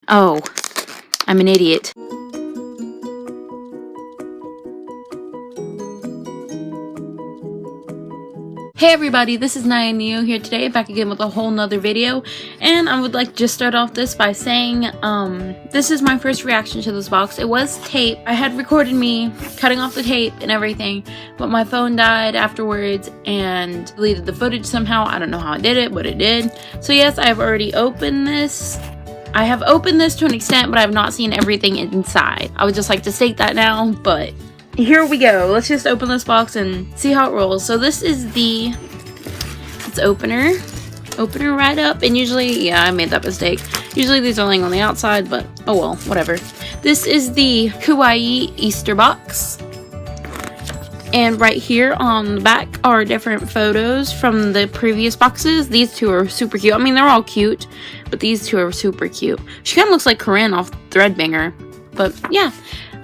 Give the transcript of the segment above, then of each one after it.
Oh, I'm an idiot. Hey everybody, this is Naya Neo here today, back again with a whole nother video, and I would like to just start off this by saying, this is my first reaction to this box. It was tape. I had recorded me cutting off the tape and everything, but my phone died afterwards and deleted the footage somehow. I don't know how I did it, but it did. So yes, I have already opened this. I have opened this to an extent, but I have not seen everything inside. I would just like to state that now, but here we go. Let's just open this box and see how it rolls. So this is the opener right up, and usually, yeah, I made that mistake. Usually these are laying on the outside, but oh well, whatever. This is the Kawaii Easter box, and right here on the back are different photos from the previous boxes. These two are super cute. I mean, they're all cute, but these two are super cute. She kind of looks like Corinne off Threadbanger, but yeah.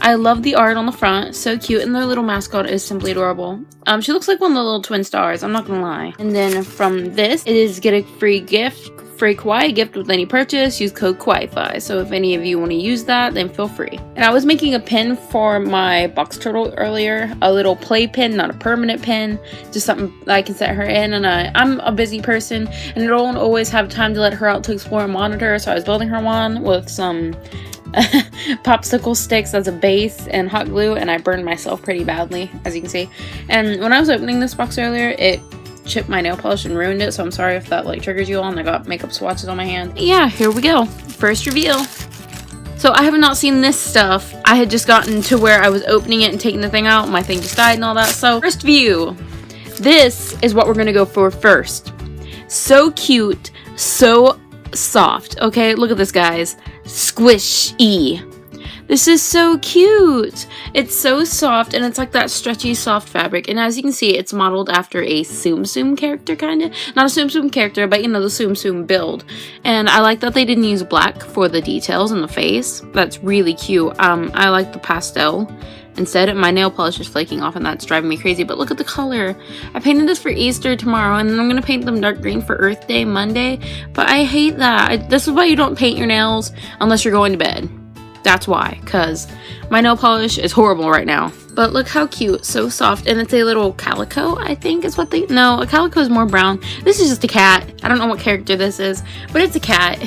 I love the art on the front, so cute, and their little mascot is simply adorable. She looks like one of the little twin stars, I'm not gonna lie. And then from this, it is get a free Kawaii gift with any purchase, use code Kawaii. So if any of you want to use that, then feel free. And I was making a pin for my box turtle earlier, a little play pin, not a permanent pin, just something that I can set her in, and I'm a busy person, and I don't always have time to let her out to explore and monitor, so I was building her one with some popsicle sticks as a base and hot glue, and I burned myself pretty badly, as you can see. And when I was opening this box earlier, it chipped my nail polish and ruined it, so I'm sorry if that like triggers you all, and I got makeup swatches on my hand. Yeah, here we go. First reveal. So I have not seen this stuff. I had just gotten to where I was opening it and taking the thing out. My thing just died and all that. So first view. This is what we're gonna go for first. So cute, so soft. Okay, look at this, guys. Squish-y. This is so cute. It's so soft, and it's like that stretchy soft fabric, and as you can see, it's modeled after a Tsum Tsum character, kind of. Not a Tsum Tsum character, but you know, the Tsum Tsum build. And I like that they didn't use black for the details in the face. That's really cute. I like the pastel instead. My nail polish is flaking off, and that's driving me crazy, but look at the color. I painted this for Easter tomorrow, and then I'm gonna paint them dark green for Earth Day Monday, but I hate that. This is why you don't paint your nails unless you're going to bed. That's why, because my nail polish is horrible right now. But look how cute, so soft, and it's a little calico, I think is what they, no, a calico is more brown. This is just a cat. I don't know what character this is, but it's a cat.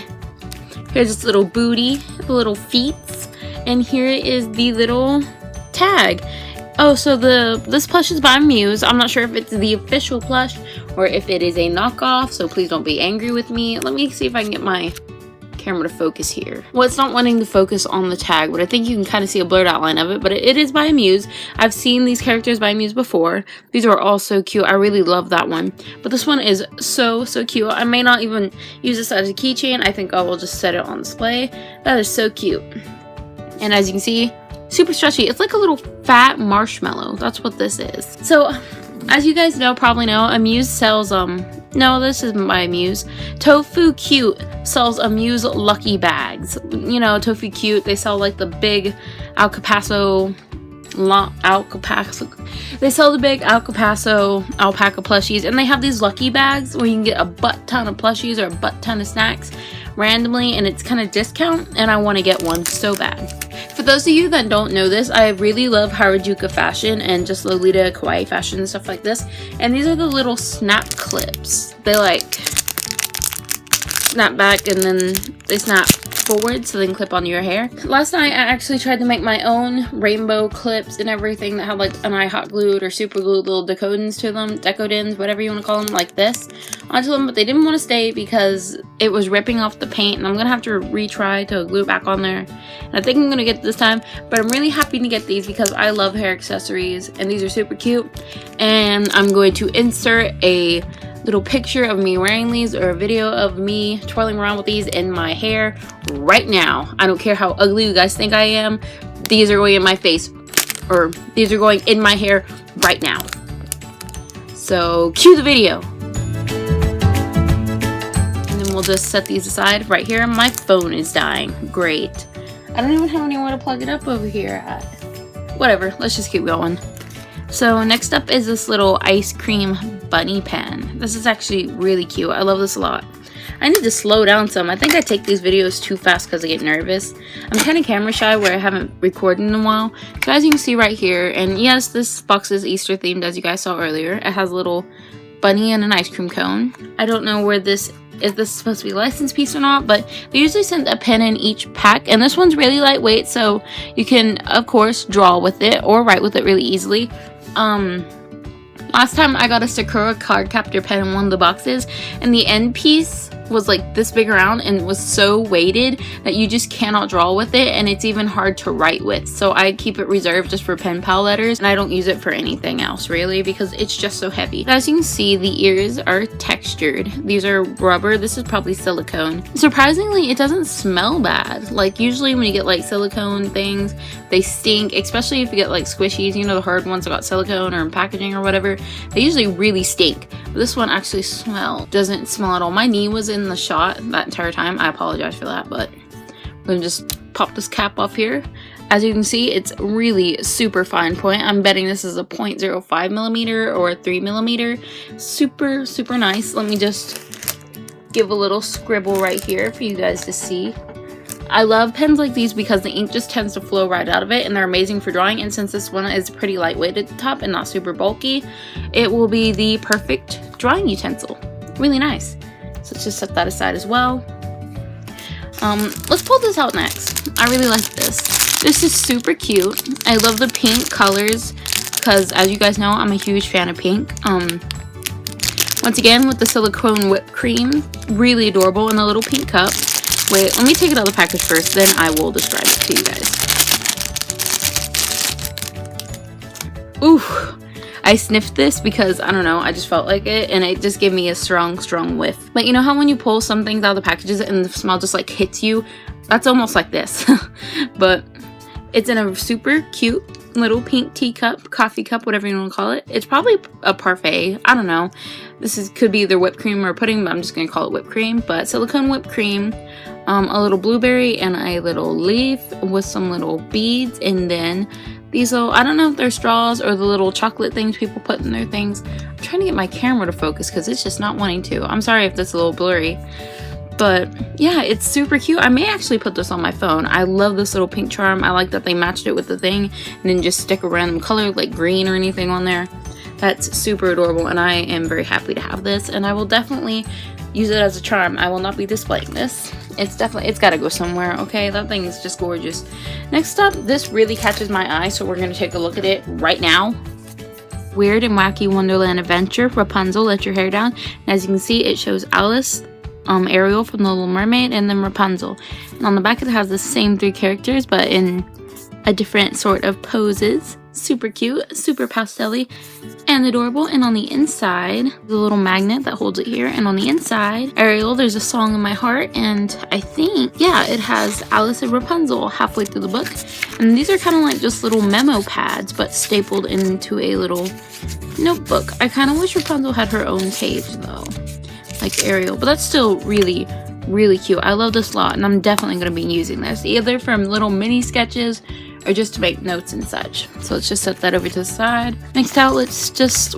Here's its little booty, the little feet, and here is the little tag. Oh, so this plush is by Muse. I'm not sure if it's the official plush or if it is a knockoff, so please don't be angry with me. Let me see if I can get my camera to focus here. Well, it's not wanting to focus on the tag, but I think you can kind of see a blurred outline of it, but it is by Muse. I've seen these characters by Muse before. These are all so cute. I really love that one, but this one is so cute. I may not even use this as a keychain. I think I will just set it on display. That is so cute, and as you can see, super stretchy. It's like a little fat marshmallow. That's what this is. So as you guys know, probably know, Amuse sells no, this isn't by Amuse. Tofu Cute sells Amuse Lucky Bags. You know, Tofu Cute, they sell like the big Al Capasso, they sell the big Al Capasso alpaca plushies, and they have these lucky bags where you can get a butt ton of plushies or a butt ton of snacks randomly, and it's kind of discount, and I want to get one so bad. For those of you that don't know this, I really love Harajuku fashion and just Lolita Kawaii fashion and stuff like this, and these are the little snap clips. They like snap back and then they snap forward so they can clip onto your hair. Last night I actually tried to make my own rainbow clips and everything that had like an eye hot glued or super glued little decodins to them, decodins, whatever you want to call them, like this onto them, but they didn't want to stay because it was ripping off the paint, and I'm gonna have to retry to glue it back on there, and I think I'm gonna get it this time. But I'm really happy to get these because I love hair accessories, and these are super cute, and I'm going to insert a little picture of me wearing these or a video of me twirling around with these in my hair right now. I don't care how ugly you guys think I am. These are going in my face, or these are going in my hair right now. So cue the video. And then we'll just set these aside right here. My phone is dying. Great. I don't even have anywhere to plug it up over here. Whatever, let's just keep going. So next up is this little ice cream bunny pen. This is actually really cute. I love this a lot. I need to slow down some. I think I take these videos too fast because I get nervous. I'm kind of camera shy where I haven't recorded in a while. So as you can see right here, and yes, this box is Easter themed as you guys saw earlier. It has a little bunny and an ice cream cone. I don't know where this is supposed to be a licensed piece or not, but they usually send a pen in each pack, and this one's really lightweight, so you can of course draw with it or write with it really easily. Last time I got a Sakura card captor pen in one of the boxes, and the end piece was like this big around and was so weighted that you just cannot draw with it, and it's even hard to write with. So I keep it reserved just for pen pal letters, and I don't use it for anything else really because it's just so heavy. As you can see, the ears are textured. These are rubber. This is probably silicone. Surprisingly, it doesn't smell bad. Like usually when you get like silicone things, they stink, especially if you get like squishies, you know, the hard ones that got silicone or in packaging or whatever. They usually really stink. But this one actually doesn't smell at all. My knee was in the shot that entire time. I apologize for that, but I'm gonna just pop this cap off here. As you can see, it's really super fine point. I'm betting this is a 0.05 millimeter or a 3 millimeter. Super nice. Let me just give a little scribble right here for you guys to see. I love pens like these because the ink just tends to flow right out of it, and they're amazing for drawing. And since this one is pretty lightweight at the top and not super bulky, it will be the perfect drawing utensil. Really nice. So let's just set that aside as well. Let's pull this out next. I really like this. This is super cute. I love the pink colors because, as you guys know, I'm a huge fan of pink. Once again, with the silicone whipped cream, really adorable in the little pink cup. Wait, let me take it out of the package first, then I will describe it to you guys. Ooh, I sniffed this because, I don't know, I just felt like it, and it just gave me a strong whiff. But you know how when you pull some things out of the packages and the smell just like hits you? That's almost like this. But it's in a super cute little pink teacup, coffee cup, whatever you want to call it. It's probably a parfait. I don't know. Could be either whipped cream or pudding, but I'm just going to call it whipped cream. But silicone whipped cream, a little blueberry, and a little leaf with some little beads, and then these little, I don't know if they're straws or the little chocolate things people put in their things. I'm trying to get my camera to focus because it's just not wanting to. I'm sorry if that's a little blurry. But yeah, it's super cute. I may actually put this on my phone. I love this little pink charm. I like that they matched it with the thing and then just stick a random color like green or anything on there. That's super adorable, and I am very happy to have this, and I will definitely use it as a charm. I will not be displaying this. It's gotta go somewhere, okay? That thing is just gorgeous. Next up, this really catches my eye, so we're gonna take a look at it right now. Weird and Wacky Wonderland Adventure, Rapunzel, Let Your Hair Down. And as you can see, it shows Alice, Ariel from The Little Mermaid, and then Rapunzel. And on the back it has the same three characters, but in a different sort of poses. Super cute, super pastel-y, and adorable. And on the inside, the little magnet that holds it here. And on the inside, Ariel, there's a song in my heart, and I think, yeah, it has Alice and Rapunzel halfway through the book. And these are kind of like just little memo pads, but stapled into a little notebook. I kind of wish Rapunzel had her own page though, like Ariel, but that's still really cute. I love this a lot, and I'm definitely going to be using this either from little mini sketches or just to make notes and such. So let's just set that over to the side. Next out, let's fish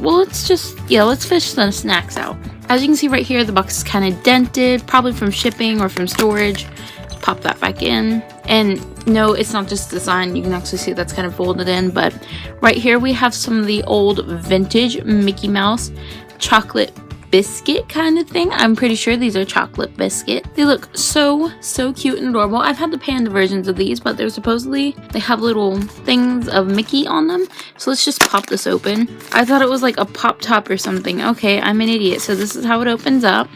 the snacks out. As you can see right here, the box is kind of dented, probably from shipping or from storage. Just pop that back in. And no, it's not just design. You can actually see that's kind of folded in, but right here we have some of the old vintage Mickey Mouse chocolate biscuit kind of thing. I'm pretty sure these are chocolate biscuit. They look so cute and adorable. I've had the panda versions of these, but they have little things of Mickey on them. So let's just pop this open. I thought it was like a pop top or something. Okay, I'm an idiot. So this is how it opens up,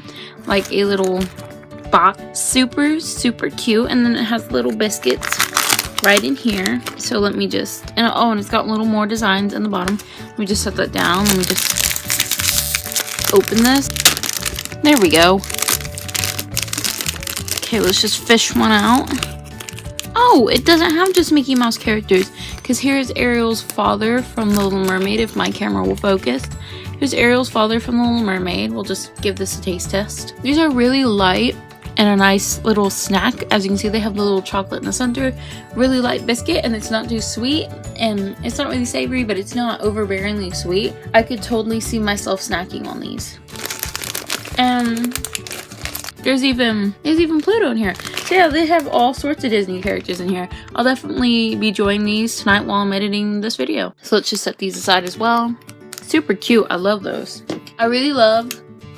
like a little box. Super cute. And then it has little biscuits right in here. So let me just, and it's got little more designs in the bottom. Let me just set that down. Let me just open this. There we go. Okay, let's just fish one out. Oh, it doesn't have just Mickey Mouse characters, because here's Ariel's father from The Little Mermaid, if my camera will focus. Here's Ariel's father from The Little Mermaid. We'll just give this a taste test. These are really light and a nice little snack. As you can see, they have the little chocolate in the center. Really light biscuit, and it's not too sweet, and it's not really savory, but it's not overbearingly sweet. I could totally see myself snacking on these. And There's even Pluto in here. So yeah, they have all sorts of Disney characters in here. I'll definitely be enjoying these tonight while I'm editing this video. So let's just set these aside as well. Super cute. I love those. I really love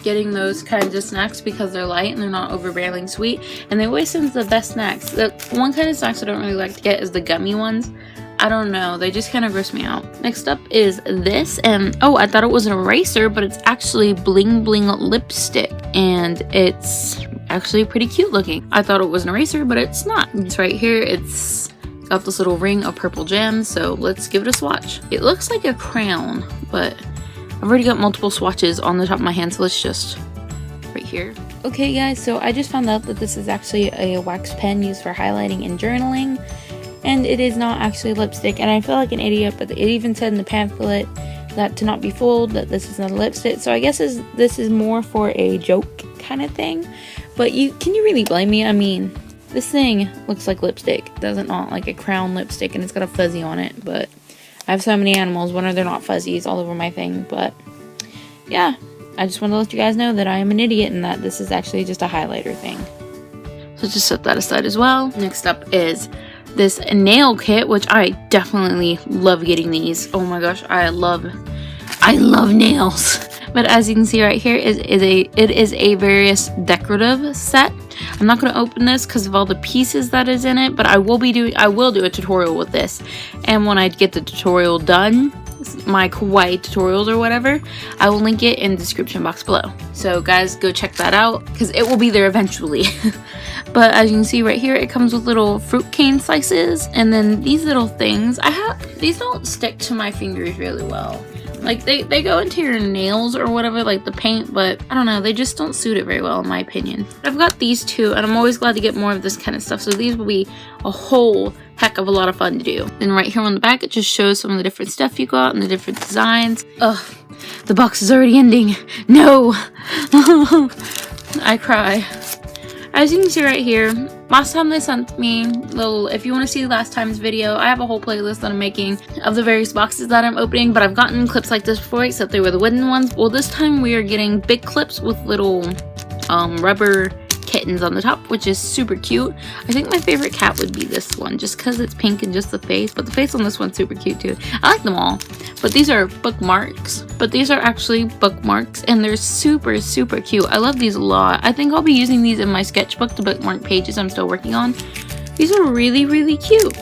getting those kinds of snacks because they're light and they're not overbearing sweet, and they always send the best snacks. The one kind of snacks I don't really like to get is the gummy ones. I don't know, they just kind of gross me out. Next up is this, and oh, I thought it was an eraser, but it's actually bling bling lipstick, and it's actually pretty cute looking. I thought it was an eraser, but it's not. It's right here. It's got this little ring of purple gems, so let's give it a swatch. It looks like a crown, but I've already got multiple swatches on the top of my hand, so let's just right here. Okay guys, so I just found out that this is actually a wax pen used for highlighting and journaling, and it is not actually lipstick, and I feel like an idiot, but it even said in the pamphlet that to not be fooled, that this is not a lipstick, so I guess this is more for a joke kind of thing, but can you really blame me? I mean, this thing looks like lipstick. It doesn't not like a crown lipstick, and it's got a fuzzy on it, but I have so many animals, when are there not fuzzies all over my thing, but yeah, I just want to let you guys know that I am an idiot and that this is actually just a highlighter thing. So just set that aside as well. Next up is this nail kit, which I definitely love getting these. Oh my gosh, I love nails. But as you can see right here, it is a various decorative set. I'm not going to open this because of all the pieces that is in it, but I will do a tutorial with this. And when I get the tutorial done, my kawaii tutorials or whatever, I will link it in the description box below. So guys, go check that out because it will be there eventually. But as you can see right here, it comes with little fruit cane slices, and then these little things. These don't stick to my fingers really well. Like they go into your nails or whatever, like the paint, but I don't know, they just don't suit it very well in my opinion. I've got these two, and I'm always glad to get more of this kind of stuff, so these will be a whole heck of a lot of fun to do. And right here on the back, it just shows some of the different stuff you got and the different designs. Ugh, the box is already ending. No. I cry. As you can see right here, last time they sent me if you want to see last time's video, I have a whole playlist that I'm making of the various boxes that I'm opening, but I've gotten clips like this before, except they were the wooden ones. Well, this time we are getting big clips with little rubber kittens on the top, which is super cute. I think my favorite cat would be this one, just because it's pink and just the face, but the face on this one's super cute too. I like them all, but these are bookmarks. But these are actually bookmarks, and they're super, super cute. I love these a lot. I think I'll be using these in my sketchbook, the bookmark pages I'm still working on. These are really, really cute.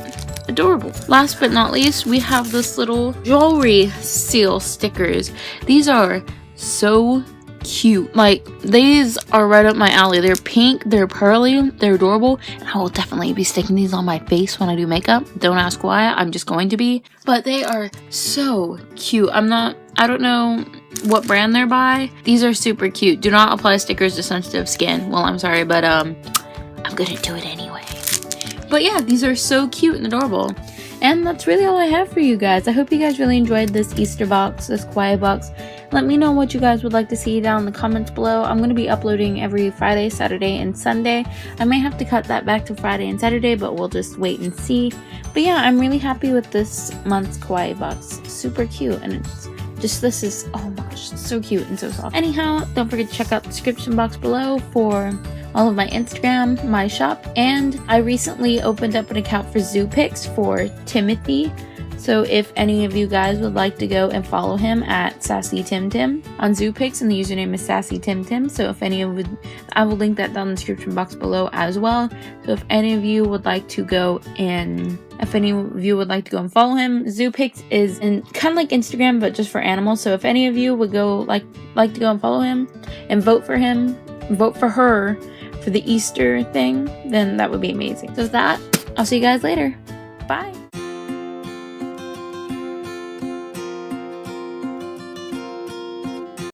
Adorable. Last but not least, we have this little jewelry seal stickers. These are so cute. Like, these are right up my alley. They're pink, they're pearly, they're adorable, and I will definitely be sticking these on my face when I do makeup. Don't ask why, I'm just going to be. But they are so cute. I don't know what brand they're by. These are super cute. Do not apply stickers to sensitive skin. Well, I'm sorry, but I'm gonna do it anyway. But yeah, these are so cute and adorable. And that's really all I have for you guys. I hope you guys really enjoyed this Easter box, this Kawaii box. Let me know what you guys would like to see down in the comments below. I'm going to be uploading every Friday, Saturday, and Sunday. I may have to cut that back to Friday and Saturday, but we'll just wait and see. But yeah, I'm really happy with this month's Kawaii box. Super cute, and it's just, this is, oh my gosh, it's so cute and so soft. Anyhow, don't forget to check out the description box below for all of my Instagram, my shop, and I recently opened up an account for ZooPix for Timothy. So if any of you guys would like to go and follow him at SassyTimTim on ZooPix, and the username is SassyTimTim. So if any of you, I will link that down in the description box below as well. So if any of you would like to go and follow him, ZooPix is kind of like Instagram, but just for animals. So if any of you would go like to go and follow him and vote for her for the Easter thing, then that would be amazing. So with that, I'll see you guys later. Bye.